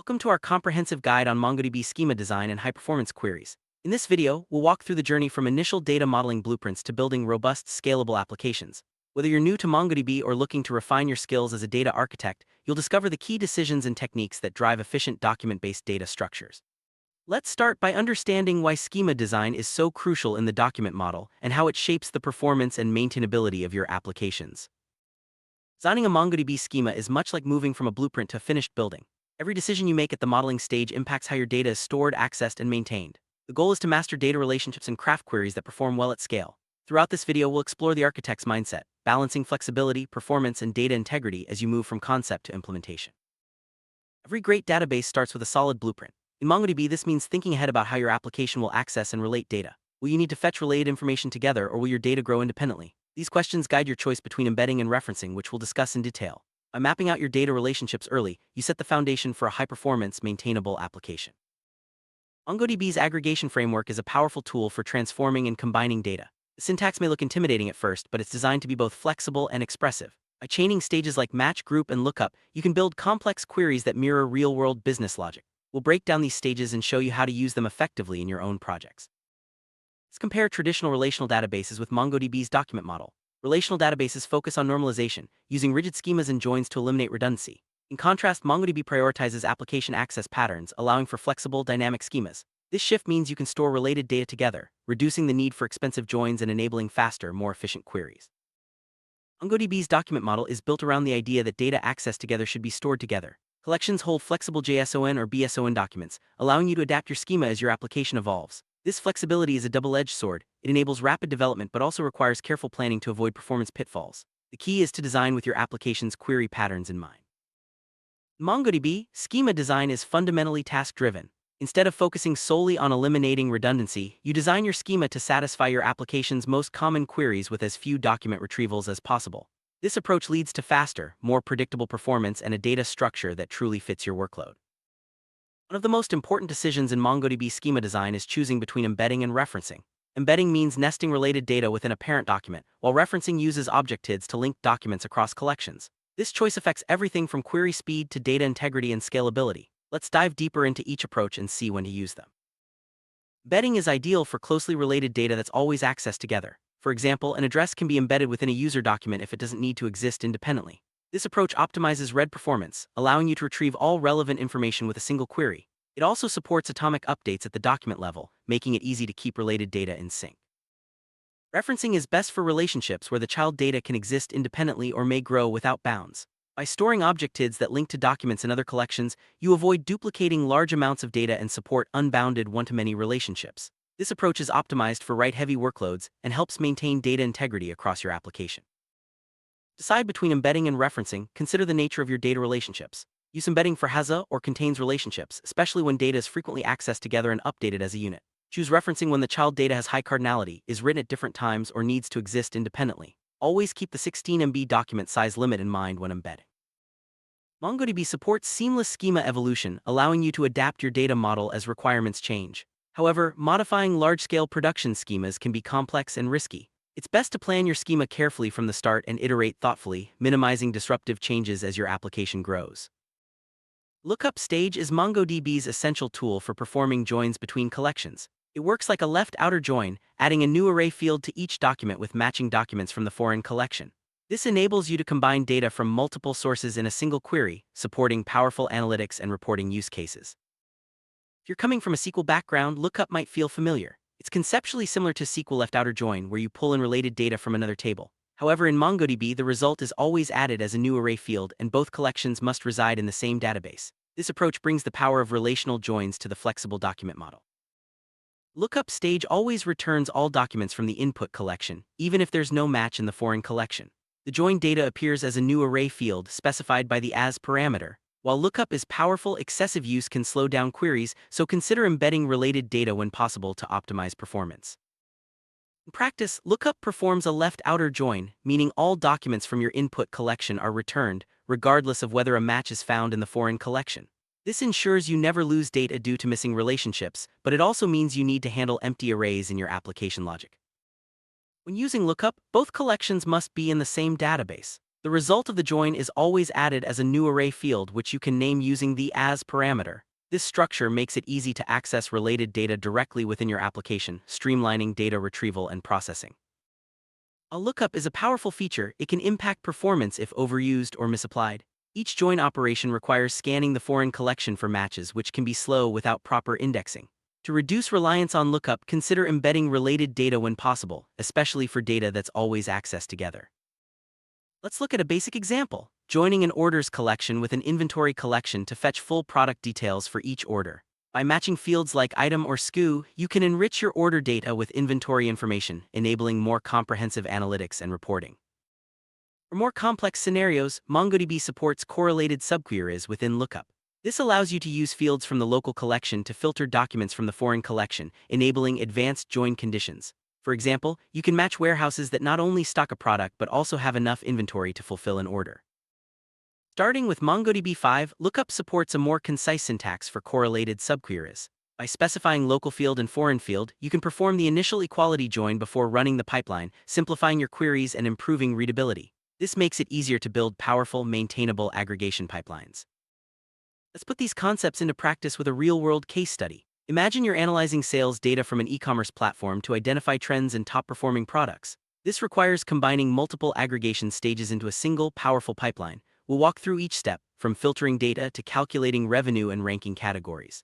Welcome to our comprehensive guide on MongoDB schema design and high-performance queries. In this video, we'll walk through the journey from initial data modeling blueprints to building robust, scalable applications. Whether you're new to MongoDB or looking to refine your skills as a data architect, you'll discover the key decisions and techniques that drive efficient document-based data structures. Let's start by understanding why schema design is so crucial in the document model and how it shapes the performance and maintainability of your applications. Designing a MongoDB schema is much like moving from a blueprint to a finished building. Every decision you make at the modeling stage impacts how your data is stored, accessed, and maintained. The goal is to master data relationships and craft queries that perform well at scale. Throughout this video, we'll explore the architect's mindset, balancing flexibility, performance, and data integrity as you move from concept to implementation. Every great database starts with a solid blueprint. In MongoDB, this means thinking ahead about how your application will access and relate data. Will you need to fetch related information together, or will your data grow independently? These questions guide your choice between embedding and referencing, which we'll discuss in detail. By mapping out your data relationships early, you set the foundation for a high-performance, maintainable application. MongoDB's aggregation framework is a powerful tool for transforming and combining data. The syntax may look intimidating at first, but it's designed to be both flexible and expressive. By chaining stages like match, group, and lookup, you can build complex queries that mirror real-world business logic. We'll break down these stages and show you how to use them effectively in your own projects. Let's compare traditional relational databases with MongoDB's document model. Relational databases focus on normalization, using rigid schemas and joins to eliminate redundancy. In contrast, MongoDB prioritizes application access patterns, allowing for flexible, dynamic schemas. This shift means you can store related data together, reducing the need for expensive joins and enabling faster, more efficient queries. MongoDB's document model is built around the idea that data accessed together should be stored together. Collections hold flexible JSON or BSON documents, allowing you to adapt your schema as your application evolves. This flexibility is a double-edged sword. It enables rapid development but also requires careful planning to avoid performance pitfalls. The key is to design with your application's query patterns in mind. In MongoDB, schema design is fundamentally task-driven. Instead of focusing solely on eliminating redundancy, you design your schema to satisfy your application's most common queries with as few document retrievals as possible. This approach leads to faster, more predictable performance and a data structure that truly fits your workload. One of the most important decisions in MongoDB schema design is choosing between embedding and referencing. Embedding means nesting related data within a parent document, while referencing uses object-TIDs to link documents across collections. This choice affects everything from query speed to data integrity and scalability. Let's dive deeper into each approach and see when to use them. Embedding is ideal for closely related data that's always accessed together. For example, an address can be embedded within a user document if it doesn't need to exist independently. This approach optimizes read performance, allowing you to retrieve all relevant information with a single query. It also supports atomic updates at the document level, making it easy to keep related data in sync. Referencing is best for relationships where the child data can exist independently or may grow without bounds. By storing object-TIDs that link to documents in other collections, you avoid duplicating large amounts of data and support unbounded one-to-many relationships. This approach is optimized for write-heavy workloads and helps maintain data integrity across your application. Decide between embedding and referencing. Consider the nature of your data relationships. Use embedding for has or contains relationships, especially when data is frequently accessed together and updated as a unit. Choose referencing when the child data has high cardinality, is written at different times, or needs to exist independently. Always keep the 16 MB document size limit in mind when embedding. MongoDB supports seamless schema evolution, allowing you to adapt your data model as requirements change. However, modifying large-scale production schemas can be complex and risky. It's best to plan your schema carefully from the start and iterate thoughtfully, minimizing disruptive changes as your application grows. Lookup stage is MongoDB's essential tool for performing joins between collections. It works like a left outer join, adding a new array field to each document with matching documents from the foreign collection. This enables you to combine data from multiple sources in a single query, supporting powerful analytics and reporting use cases. If you're coming from a SQL background, lookup might feel familiar. It's conceptually similar to SQL left outer join, where you pull in related data from another table. However, in MongoDB, the result is always added as a new array field, and both collections must reside in the same database. This approach brings the power of relational joins to the flexible document model. Lookup stage always returns all documents from the input collection, even if there's no match in the foreign collection. The join data appears as a new array field specified by the as parameter. While lookup is powerful, excessive use can slow down queries, so consider embedding related data when possible to optimize performance. In practice, lookup performs a left outer join, meaning all documents from your input collection are returned, regardless of whether a match is found in the foreign collection. This ensures you never lose data due to missing relationships, but it also means you need to handle empty arrays in your application logic. When using lookup, both collections must be in the same database. The result of the join is always added as a new array field which you can name using the as parameter. This structure makes it easy to access related data directly within your application, streamlining data retrieval and processing. A lookup is a powerful feature. It can impact performance if overused or misapplied. Each join operation requires scanning the foreign collection for matches, which can be slow without proper indexing. To reduce reliance on lookup, consider embedding related data when possible, especially for data that's always accessed together. Let's look at a basic example: joining an orders collection with an inventory collection to fetch full product details for each order. By matching fields like item or SKU, you can enrich your order data with inventory information, enabling more comprehensive analytics and reporting. For more complex scenarios, MongoDB supports correlated subqueries within lookup. This allows you to use fields from the local collection to filter documents from the foreign collection, enabling advanced join conditions. For example, you can match warehouses that not only stock a product but also have enough inventory to fulfill an order. Starting with MongoDB 5, lookup supports a more concise syntax for correlated subqueries. By specifying local field and foreign field, you can perform the initial equality join before running the pipeline, simplifying your queries and improving readability. This makes it easier to build powerful, maintainable aggregation pipelines. Let's put these concepts into practice with a real-world case study. Imagine you're analyzing sales data from an e-commerce platform to identify trends in top-performing products. This requires combining multiple aggregation stages into a single, powerful pipeline. We'll walk through each step, from filtering data to calculating revenue and ranking categories.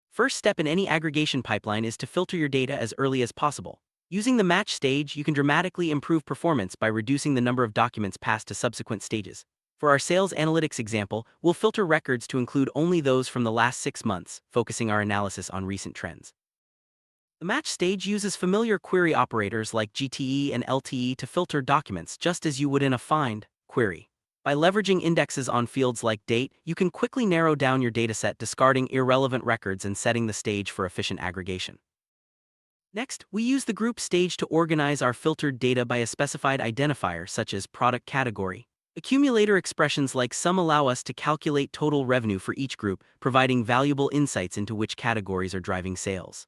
First step in any aggregation pipeline is to filter your data as early as possible. Using the match stage, you can dramatically improve performance by reducing the number of documents passed to subsequent stages. For our sales analytics example, we'll filter records to include only those from the last 6 months, focusing our analysis on recent trends. The match stage uses familiar query operators like GTE and LTE to filter documents just as you would in a find query. By leveraging indexes on fields like date, you can quickly narrow down your dataset, discarding irrelevant records and setting the stage for efficient aggregation. Next, we use the group stage to organize our filtered data by a specified identifier such as product category. Accumulator expressions like sum allow us to calculate total revenue for each group, providing valuable insights into which categories are driving sales.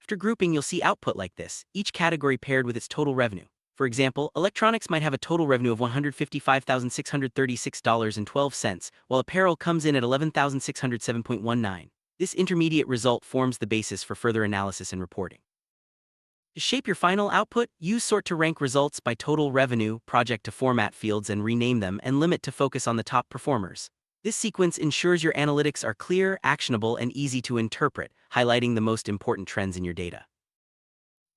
After grouping, you'll see output like this, each category paired with its total revenue. For example, electronics might have a total revenue of $155,636.12, while apparel comes in at $11,607.19. This intermediate result forms the basis for further analysis and reporting. To shape your final output, use sort to rank results by total revenue, project to format fields and rename them, and limit to focus on the top performers. This sequence ensures your analytics are clear, actionable, and easy to interpret, highlighting the most important trends in your data.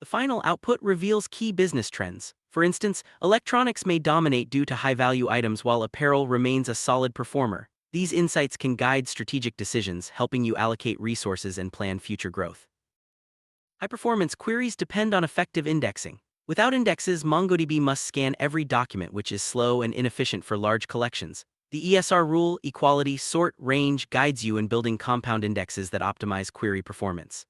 The final output reveals key business trends. For instance, electronics may dominate due to high-value items while apparel remains a solid performer. These insights can guide strategic decisions, helping you allocate resources and plan future growth. High-performance queries depend on effective indexing. Without indexes, MongoDB must scan every document, which is slow and inefficient for large collections. The ESR rule, equality, sort, range, guides you in building compound indexes that optimize query performance.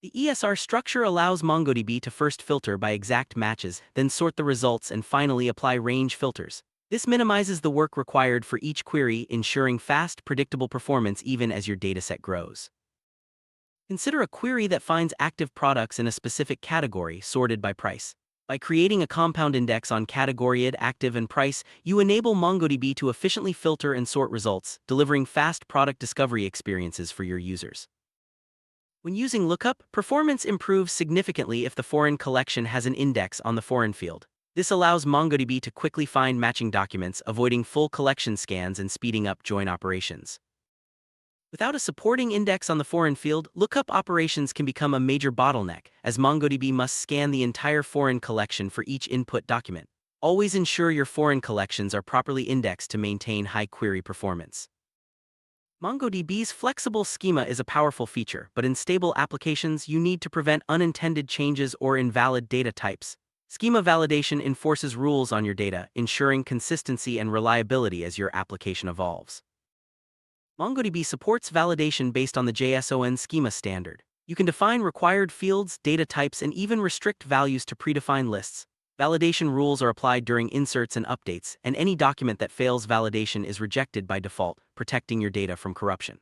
The ESR structure allows MongoDB to first filter by exact matches, then sort the results, and finally apply range filters. This minimizes the work required for each query, ensuring fast, predictable performance even as your dataset grows. Consider a query that finds active products in a specific category, sorted by price. By creating a compound index on category ID, active, and price, you enable MongoDB to efficiently filter and sort results, delivering fast product discovery experiences for your users. When using lookup, performance improves significantly if the foreign collection has an index on the foreign field. This allows MongoDB to quickly find matching documents, avoiding full collection scans and speeding up join operations. Without a supporting index on the foreign field, lookup operations can become a major bottleneck, as MongoDB must scan the entire foreign collection for each input document. Always ensure your foreign collections are properly indexed to maintain high query performance. MongoDB's flexible schema is a powerful feature, but in stable applications, you need to prevent unintended changes or invalid data types. Schema validation enforces rules on your data, ensuring consistency and reliability as your application evolves. MongoDB supports validation based on the JSON schema standard. You can define required fields, data types, and even restrict values to predefined lists. Validation rules are applied during inserts and updates, and any document that fails validation is rejected by default, protecting your data from corruption.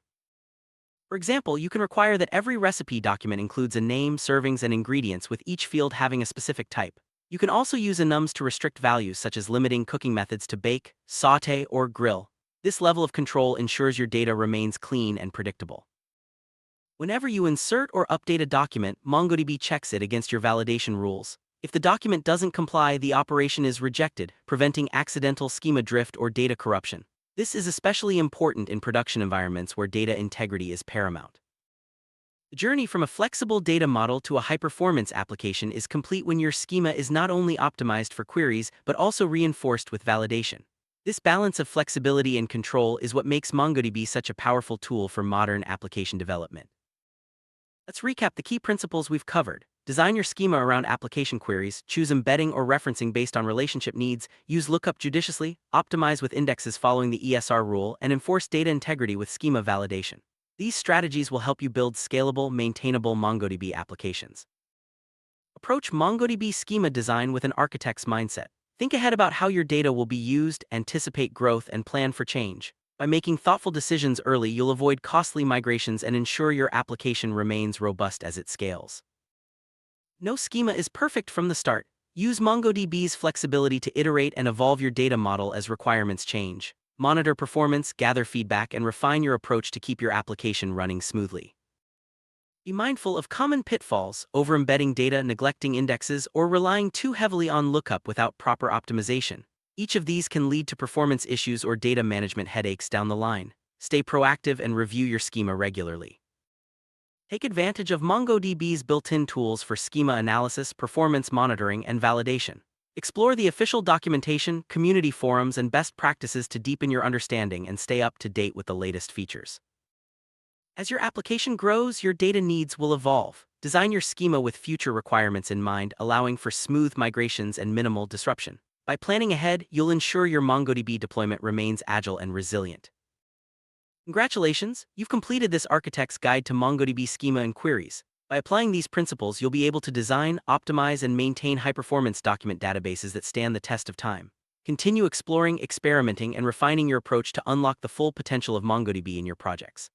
For example, you can require that every recipe document includes a name, servings, and ingredients, with each field having a specific type. You can also use enums to restrict values such as limiting cooking methods to bake, saute, or grill. This level of control ensures your data remains clean and predictable. Whenever you insert or update a document, MongoDB checks it against your validation rules. If the document doesn't comply, the operation is rejected, preventing accidental schema drift or data corruption. This is especially important in production environments where data integrity is paramount. The journey from a flexible data model to a high-performance application is complete when your schema is not only optimized for queries but also reinforced with validation. This balance of flexibility and control is what makes MongoDB such a powerful tool for modern application development. Let's recap the key principles we've covered. Design your schema around application queries, choose embedding or referencing based on relationship needs, use lookup judiciously, optimize with indexes following the ESR rule, and enforce data integrity with schema validation. These strategies will help you build scalable, maintainable MongoDB applications. Approach MongoDB schema design with an architect's mindset. Think ahead about how your data will be used, anticipate growth, and plan for change. By making thoughtful decisions early, you'll avoid costly migrations and ensure your application remains robust as it scales. No schema is perfect from the start. Use MongoDB's flexibility to iterate and evolve your data model as requirements change. Monitor performance, gather feedback, and refine your approach to keep your application running smoothly. Be mindful of common pitfalls: over-embedding data, neglecting indexes, or relying too heavily on lookup without proper optimization. Each of these can lead to performance issues or data management headaches down the line. Stay proactive and review your schema regularly. Take advantage of MongoDB's built-in tools for schema analysis, performance monitoring, and validation. Explore the official documentation, community forums, and best practices to deepen your understanding and stay up to date with the latest features. As your application grows, your data needs will evolve. Design your schema with future requirements in mind, allowing for smooth migrations and minimal disruption. By planning ahead, you'll ensure your MongoDB deployment remains agile and resilient. Congratulations, you've completed this architect's guide to MongoDB schema and queries. By applying these principles, you'll be able to design, optimize, and maintain high-performance document databases that stand the test of time. Continue exploring, experimenting, and refining your approach to unlock the full potential of MongoDB in your projects.